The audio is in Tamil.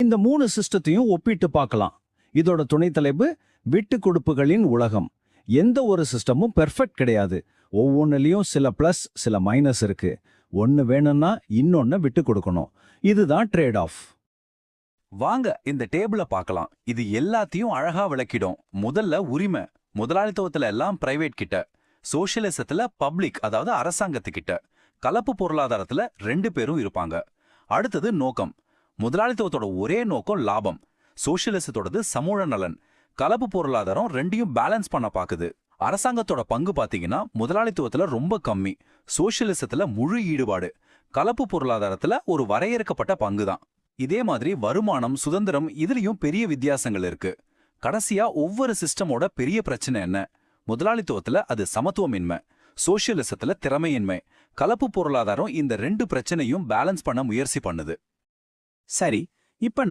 இந்த 3 சிஸ்டத்தையும் ஒப்பிட்டு பார்க்கலாம். இதோட துணைத் தலைப்பு விட்டு கொடுப்புகளின் உலகம். எந்த ஒரு சிஸ்டமும் பெர்ஃபெக்ட் கிடையாது. ஒவ்வொன்றுலயும் சில பிளஸ் சில மைனஸ் இருக்கு. ஒன்னு வேணும்னா இன்னொன்னு விட்டு கொடுக்கணும். இதுதான் ட்ரேட் ஆஃப். வாங்க இந்த டேபிள பார்க்கலாம். இது எல்லாத்தையும் அழகா விளக்கிடும். முதல்ல உரிமை. முதலாளித்துவத்துல எல்லாம் பிரைவேட் கிட்ட, சோஷியலிசத்துல பப்ளிக் அதாவது அரசாங்கத்துக்கிட்ட, கலப்பு பொருளாதாரத்துல 2 பேரும் இருப்பாங்க. அடுத்தது நோக்கம். முதலாளித்துவத்தோட ஒரே நோக்கம் லாபம். சோஷியலிசத்தோடது சமூக நலன். கலப்பு பொருளாதாரம் 2யும் பேலன்ஸ் பண்ண பாக்குது. அரசாங்கத்தோட பங்கு பாத்தீங்கன்னா முதலாளித்துவத்துல ரொம்ப கம்மி, சோஷியலிசத்துல முழு ஈடுபாடு, கலப்பு பொருளாதாரத்துல ஒரு வரையறுக்கப்பட்ட பங்கு தான். இதே மாதிரி வருமானம், சுதந்திரம் இதுலயும் பெரிய வித்தியாசங்கள் இருக்கு. கடைசியா ஒவ்வொரு சிஸ்டமோட பெரிய பிரச்சனை என்ன? முதலாளித்துவத்துல அது சமத்துவமின்மை, சோஷியலிசத்துல திறமையின்மை. கலப்பு பொருளாதாரம் இந்த 2 பிரச்சனையும் பேலன்ஸ் பண்ண முயற்சி பண்ணுது. சரி, இப்ப